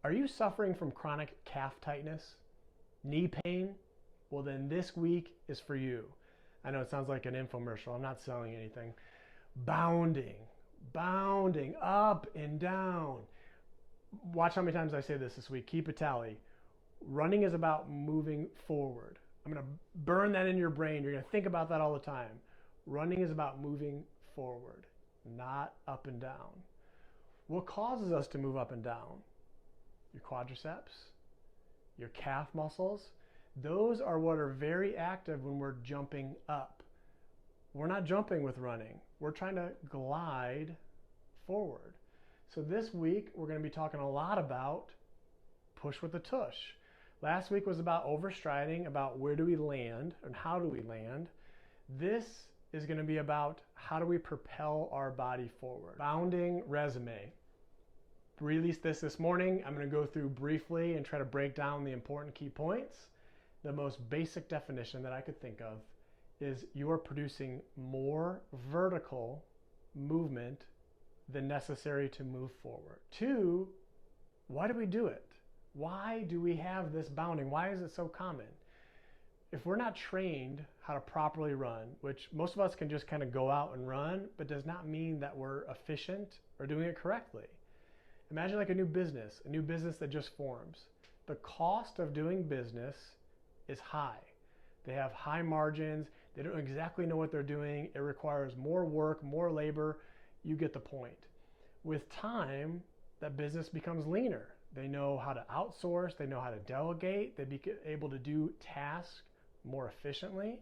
Are you suffering from chronic calf tightness, knee pain? Well, then this week is for you. I know it sounds like an infomercial. I'm not selling anything. Bounding, bounding up and down. Watch how many times I say this week. Keep a tally. Running is about moving forward. I'm going to burn that in your brain. You're going to think about that all the time. Running is about moving forward, not up and down. What causes us to move up and down? Your quadriceps, your calf muscles. Those are what are very active when we're jumping up. We're not jumping with running. We're trying to glide forward. So this week, we're going to be talking a lot about push with the tush. Last week was about overstriding, about where do we land and how do we land. This is going to be about how do we propel our body forward. Bounding resume. Released this morning. I'm going to go through briefly and try to break down the important key points. The most basic definition that I could think of is you are producing more vertical movement than necessary to move forward. 2, why do we do it? Why do we have this bounding? Why is it so common? If we're not trained how to properly run, which most of us can just kind of go out and run, but does not mean that we're efficient or doing it correctly. Imagine like a new business that just forms. The cost of doing business is high. They have high margins. They don't exactly know what they're doing. It requires more work, more labor. You get the point. With time, that business becomes leaner. They know how to outsource. They know how to delegate. They be able to do tasks more efficiently.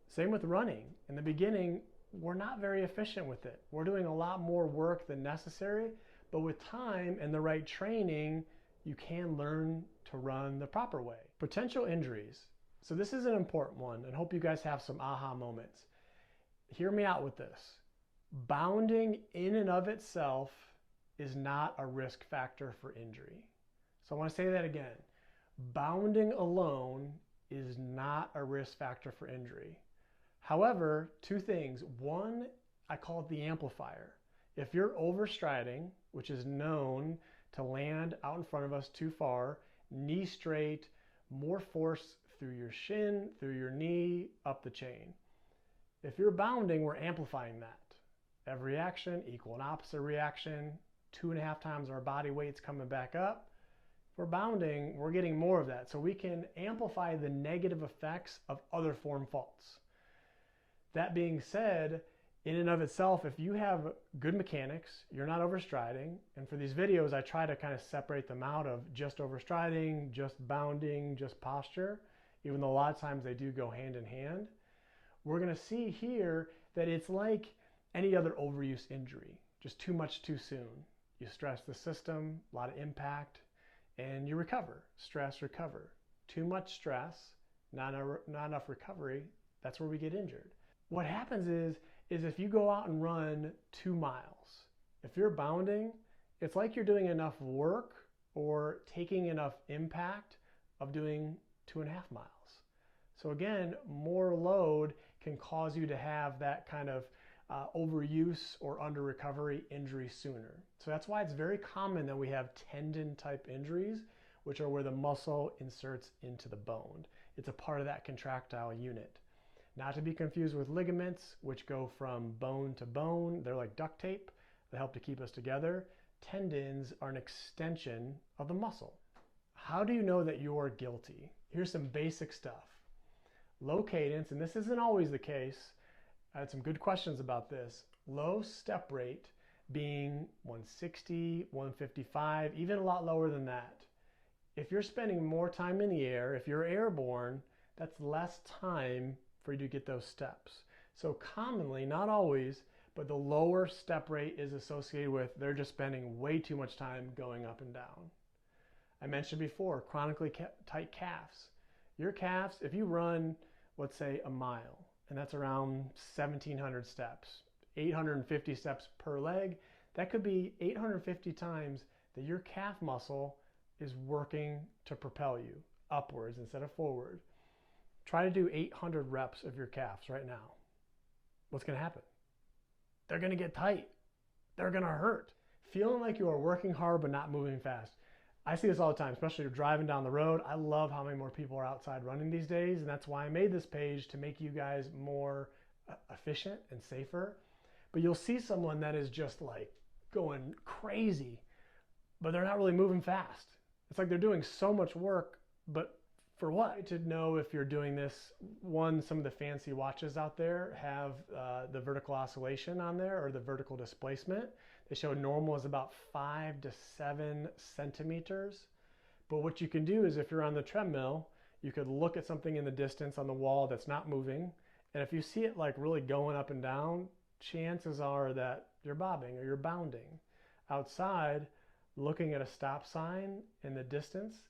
Same with running. In the beginning, we're not very efficient with it. We're doing a lot more work than necessary. But with time and the right training, you can learn to run the proper way. Potential injuries. So this is an important one, and hope you guys have some aha moments. Hear me out with this. Bounding in and of itself is not a risk factor for injury. So I want to say that again. Bounding alone is not a risk factor for injury. However, 2 things. One, I call it the amplifier. If you're overstriding, which is known to land out in front of us too far, knee straight, more force through your shin, through your knee, up the chain. If you're bounding, we're amplifying that. Every action, equal and opposite reaction, 2.5 times our body weight's coming back up. If we're bounding, we're getting more of that. So we can amplify the negative effects of other form faults. That being said, in and of itself, if you have good mechanics, you're not overstriding, and for these videos, I try to kind of separate them out of just overstriding, just bounding, just posture, even though a lot of times they do go hand in hand. We're going to see here that it's like any other overuse injury, just too much too soon. You stress the system, a lot of impact, and you recover. Stress, recover. Too much stress, not enough recovery, that's where we get injured. What happens is if you go out and run 2 miles, if you're bounding, it's like you're doing enough work or taking enough impact of doing 2.5 miles. So again, more load can cause you to have that kind of overuse or under recovery injury sooner. So that's why it's very common that we have tendon type injuries, which are where the muscle inserts into the bone. It's a part of that contractile unit. Not to be confused with ligaments, which go from bone to bone. They're like duct tape. They help to keep us together. Tendons are an extension of the muscle. How do you know that you're guilty? Here's some basic stuff. Low cadence, and this isn't always the case. I had some good questions about this. Low step rate being 160, 155, even a lot lower than that. If you're spending more time in the air, if you're airborne, that's less time for you to get those steps. So commonly, not always, but the lower step rate is associated with they're just spending way too much time going up and down. I mentioned before, chronically tight calves. Your calves, if you run, let's say a mile, and that's around 1,700 steps, 850 steps per leg, that could be 850 times that your calf muscle is working to propel you upwards instead of forward. Try to do 800 reps of your calves right now. What's going to happen? They're going to get tight. They're going to hurt. Feeling like you are working hard but not moving fast. I see this all the time, especially if you're driving down the road. I love how many more people are outside running these days, and that's why I made this page, to make you guys more efficient and safer. But you'll see someone that is just like going crazy, but they're not really moving fast. It's like they're doing so much work, but for what? To know if you're doing this, one, some of the fancy watches out there have the vertical oscillation on there, or the vertical displacement. They show normal is about 5 to 7 centimeters. But what you can do is, if you're on the treadmill, you could look at something in the distance on the wall that's not moving. And if you see it like really going up and down, chances are that you're bobbing or you're bounding. Outside, looking at a stop sign in the distance,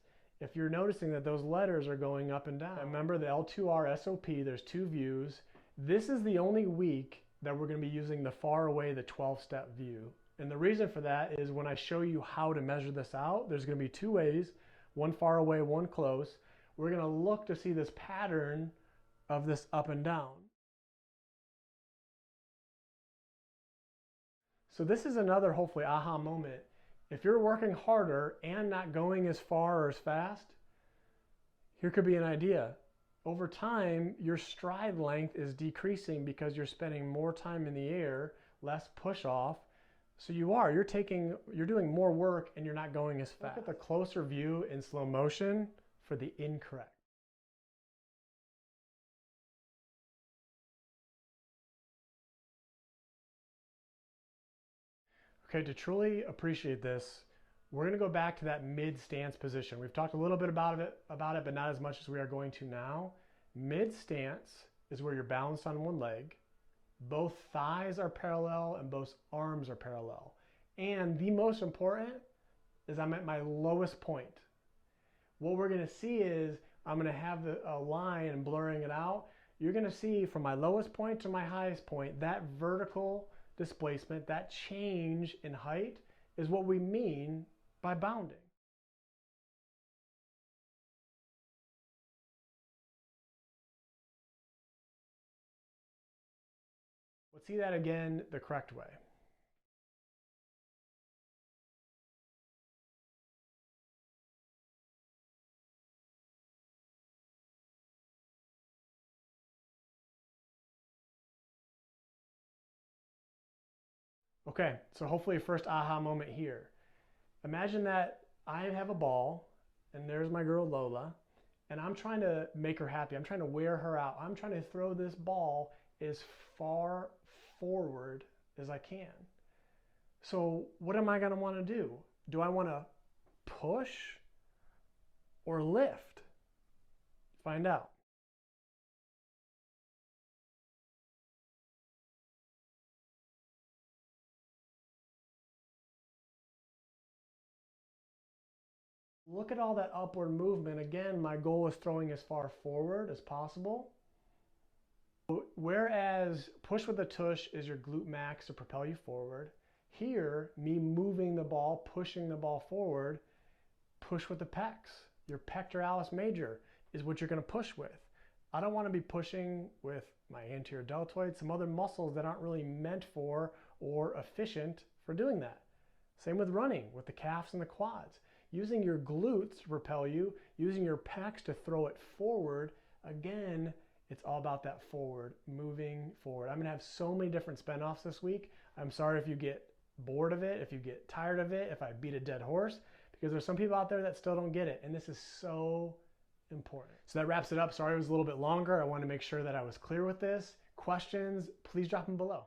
if you're noticing that those letters are going up and down. Remember the L2R SOP, there's 2 views. This is the only week that we're going to be using the far away, the 12-step view. And the reason for that is, when I show you how to measure this out, there's going to be 2 ways, one far away, one close. We're going to look to see this pattern of this up and down. So this is another, hopefully, aha moment. If you're working harder and not going as far or as fast, here could be an idea. Over time, your stride length is decreasing because you're spending more time in the air, less push off. So you're doing more work and you're not going as fast. Look at the closer view in slow motion for the incorrect. Okay, to truly appreciate this, we're going to go back to that mid stance position. We've talked a little bit about it, but not as much as we are going to now. Mid stance is where you're balanced on one leg. Both thighs are parallel and both arms are parallel. And the most important is, I'm at my lowest point. What we're going to see is, I'm going to have a line and blurring it out. You're going to see from my lowest point to my highest point, that vertical displacement, that change in height, is what we mean by bounding. Let's see that again the correct way. Okay, so hopefully first aha moment here. Imagine that I have a ball, and there's my girl Lola, and I'm trying to make her happy. I'm trying to wear her out. I'm trying to throw this ball as far forward as I can. So what am I going to want to do? Do I want to push or lift? Find out. Look at all that upward movement. Again, my goal is throwing as far forward as possible. Whereas push with a tush is your glute max to propel you forward. Here, me moving the ball, pushing the ball forward, push with the pecs. Your pectoralis major is what you're going to push with. I don't want to be pushing with my anterior deltoid, some other muscles that aren't really meant for or efficient for doing that. Same with running, with the calves and the quads. Using your glutes to propel you, using your pecs to throw it forward. Again, it's all about that forward, moving forward. I'm going to have so many different spin-offs this week. I'm sorry if you get bored of it, if you get tired of it, if I beat a dead horse, because there's some people out there that still don't get it, and this is so important. So that wraps it up. Sorry it was a little bit longer. I wanted to make sure that I was clear with this. Questions, please drop them below.